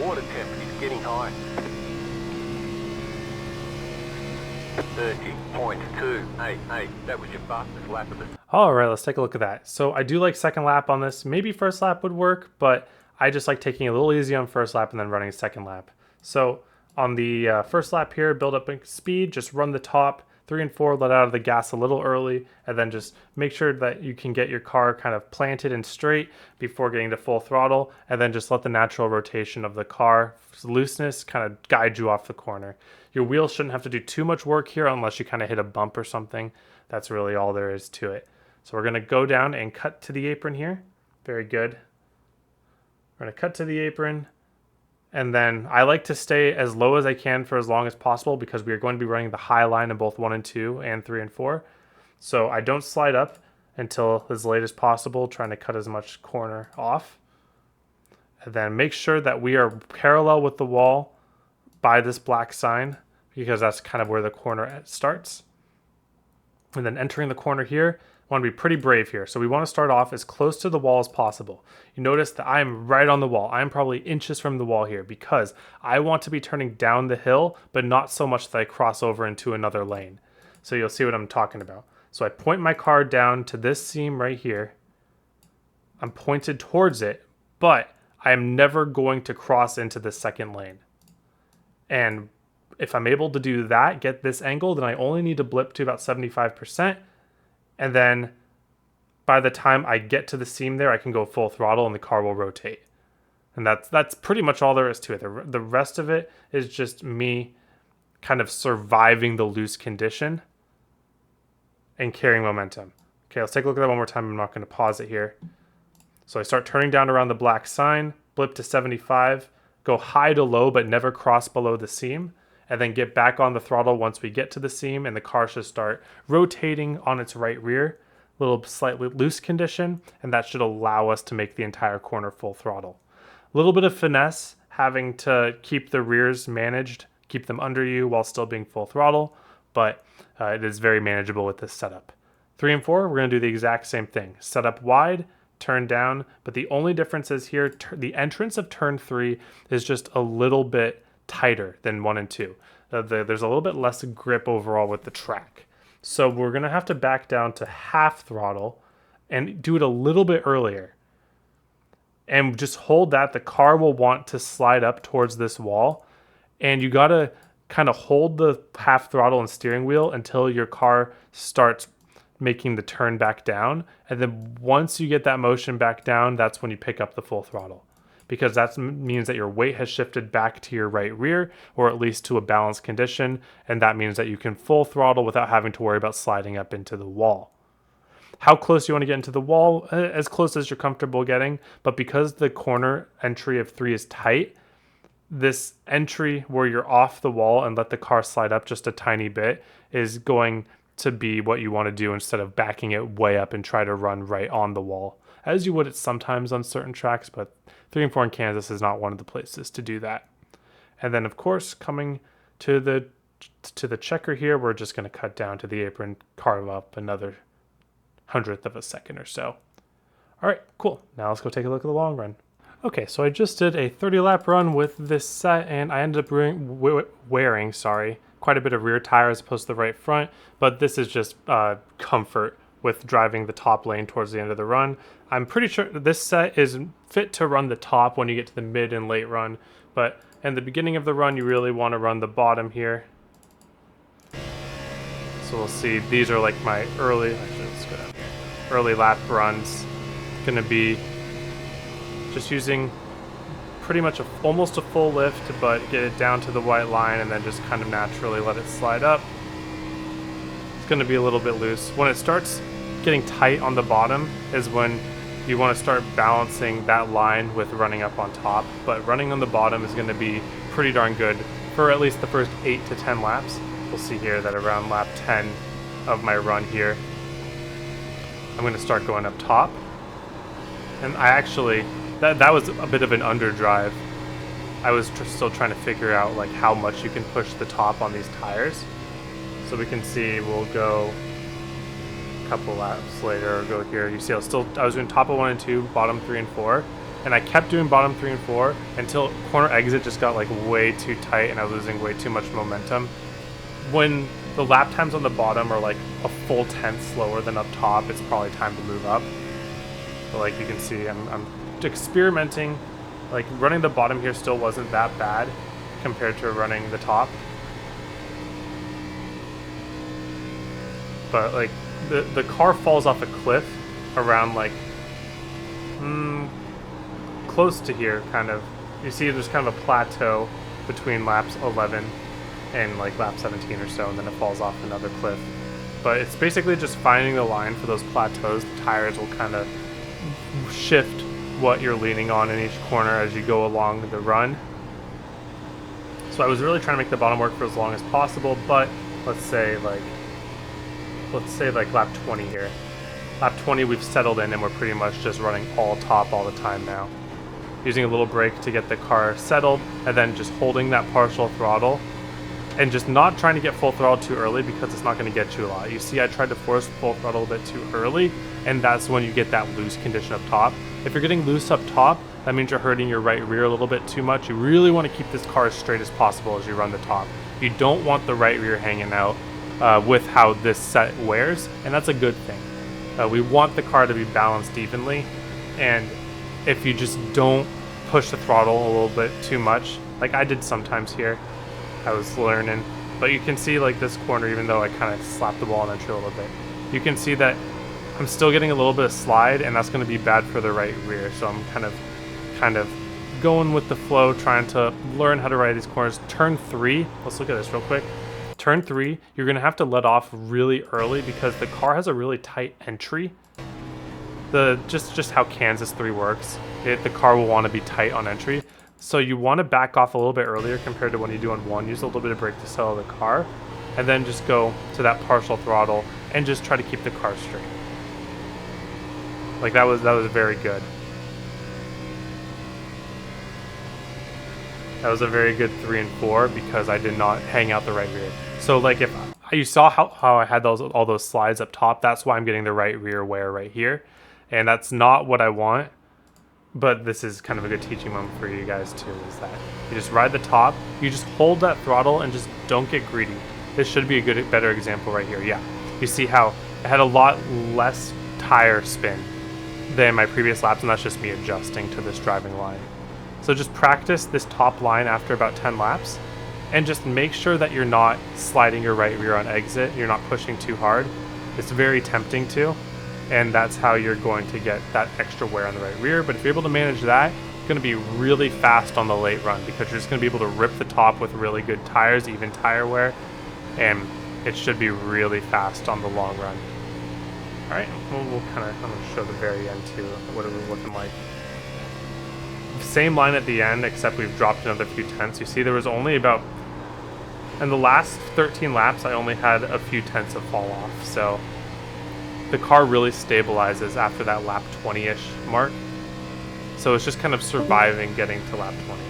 water temp is getting high. 30.288. That was your fastest lap of the... All right, let's take a look at that. So I do like second lap on this. Maybe first lap would work, but I just like taking it a little easy on first lap and then running a second lap. So on the first lap here, build up speed, just run the top. 3 and 4, let out of the gas a little early, and then just make sure that you can get your car kind of planted and straight before getting to full throttle, and then just let the natural rotation of the car looseness kind of guide you off the corner. Your wheels shouldn't have to do too much work here unless you kind of hit a bump or something. That's really all there is to it. So we're going to go down and cut to the apron here. Very good. We're going to cut to the apron. And then I like to stay as low as I can for as long as possible because we are going to be running the high line in both 1 and 2 and 3 and 4. So I don't slide up until as late as possible, trying to cut as much corner off. And then make sure that we are parallel with the wall by this black sign because that's kind of where the corner starts. And then entering the corner here, I want to be pretty brave here. So we want to start off as close to the wall as possible. You notice that I'm right on the wall. I'm probably inches from the wall here because I want to be turning down the hill, but not so much that I cross over into another lane. So you'll see what I'm talking about. So I point my car down to this seam right here. I'm pointed towards it, but I am never going to cross into the second lane. And if I'm able to do that, get this angle, then I only need to blip to about 75%. And then by the time I get to the seam there, I can go full throttle and the car will rotate. And that's pretty much all there is to it. The rest of it is just me kind of surviving the loose condition and carrying momentum. Okay, let's take a look at that one more time. I'm not going to pause it here. So I start turning down around the black sign, blip to 75, go high to low, but never cross below the seam, and then get back on the throttle once we get to the seam, and the car should start rotating on its right rear, a little slightly loose condition, and that should allow us to make the entire corner full throttle. A little bit of finesse, having to keep the rears managed, keep them under you while still being full throttle, but it is very manageable with this setup. 3 and 4, we're going to do the exact same thing. Set up wide, turn down, but the only difference is here, the entrance of turn 3 is just a little bit tighter than 1 and 2. There's a little bit less grip overall with the track. So we're going to have to back down to half throttle and do it a little bit earlier. And just hold that. The car will want to slide up towards this wall. And you got to kind of hold the half throttle and steering wheel until your car starts making the turn back down. And then once you get that motion back down, that's when you pick up the full throttle. Because that means that your weight has shifted back to your right rear, or at least to a balanced condition, and that means that you can full throttle without having to worry about sliding up into the wall. How close you want to get into the wall? As close as you're comfortable getting, but because the corner entry of 3 is tight, this entry where you're off the wall and let the car slide up just a tiny bit is going to be what you want to do instead of backing it way up and try to run right on the wall, as you would it sometimes on certain tracks, but 3 and 4 in Kansas is not one of the places to do that. And then, of course, coming to the checker here, we're just going to cut down to the apron, carve up another 100th of a second or so. All right, cool. Now let's go take a look at the long run. Okay, so I just did a 30-lap run with this set, and I ended up wearing quite a bit of rear tire as opposed to the right front, but this is just comfort with driving the top lane towards the end of the run. I'm pretty sure this set is fit to run the top when you get to the mid and late run, but in the beginning of the run, you really want to run the bottom here. So we'll see, these are like my early lap runs. Gonna be just using pretty much almost a full lift, but get it down to the white line and then just kind of naturally let it slide up. It's gonna be a little bit loose. When it starts getting tight on the bottom is when you want to start balancing that line with running up on top, but running on the bottom is going to be pretty darn good for at least the first 8 to 10 laps. We'll see here that around lap 10 of my run here, I'm going to start going up top. And I actually, that was a bit of an underdrive. I was still trying to figure out like how much you can push the top on these tires. So we can see we'll go couple laps later, or go here. You see, I was doing top of 1 and 2, bottom 3 and 4, and I kept doing bottom 3 and 4 until corner exit just got like way too tight and I was losing way too much momentum. When the lap times on the bottom are like a full tenth slower than up top, it's probably time to move up. But like you can see, I'm experimenting. Like running the bottom here still wasn't that bad compared to running the top. But like the car falls off a cliff around like close to here, kind of. You see there's kind of a plateau between laps 11 and like lap 17 or so, and then it falls off another cliff. But it's basically just finding the line for those plateaus. The tires will kind of shift what you're leaning on in each corner as you go along the run. So I was really trying to make the bottom work for as long as possible, but let's say like lap 20 here. Lap 20 we've settled in and we're pretty much just running all top all the time now. Using a little brake to get the car settled and then just holding that partial throttle and just not trying to get full throttle too early because it's not going to get you a lot. You see I tried to force full throttle a bit too early, and that's when you get that loose condition up top. If you're getting loose up top, that means you're hurting your right rear a little bit too much. You really want to keep this car as straight as possible as you run the top. You don't want the right rear hanging out with how this set wears, and that's a good thing. We want the car to be balanced evenly, and if you just don't push the throttle a little bit too much, like I did sometimes here, I was learning, but you can see like this corner, even though I kind of slapped the ball in entry a little bit, you can see that I'm still getting a little bit of slide, and that's going to be bad for the right rear. So I'm kind of going with the flow, trying to learn how to ride these corners. Turn 3, let's look at this real quick. Turn 3, you're going to have to let off really early because the car has a really tight entry. Just how Kansas 3 works, the car will want to be tight on entry. So you want to back off a little bit earlier compared to when you do on 1. Use a little bit of brake to settle the car, and then just go to that partial throttle and just try to keep the car straight. Like that was very good. That was a very good 3 and 4 because I did not hang out the right rear. So like if you saw how I had all those slides up top, that's why I'm getting the right rear wear right here, and that's not what I want. But this is kind of a good teaching moment for you guys too, is that you just ride the top, you just hold that throttle and just don't get greedy. This should be a better example right here. Yeah, you see how I had a lot less tire spin than my previous laps, and that's just me adjusting to this driving line. So just practice this top line after about 10 laps, and just make sure that you're not sliding your right rear on exit, you're not pushing too hard. It's very tempting to, and that's how you're going to get that extra wear on the right rear. But if you're able to manage that, it's going to be really fast on the late run because you're just going to be able to rip the top with really good tires, even tire wear, and it should be really fast on the long run. All right, we'll kind of, I'm going to show the very end too, what it was looking like. Same line at the end, except we've dropped another few tenths. You see there was only about, in the last 13 laps, I only had a few tenths of fall off. So the car really stabilizes after that lap 20-ish mark. So it's just kind of surviving getting to lap 20.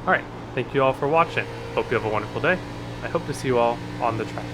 All right, thank you all for watching. Hope you have a wonderful day. I hope to see you all on the track.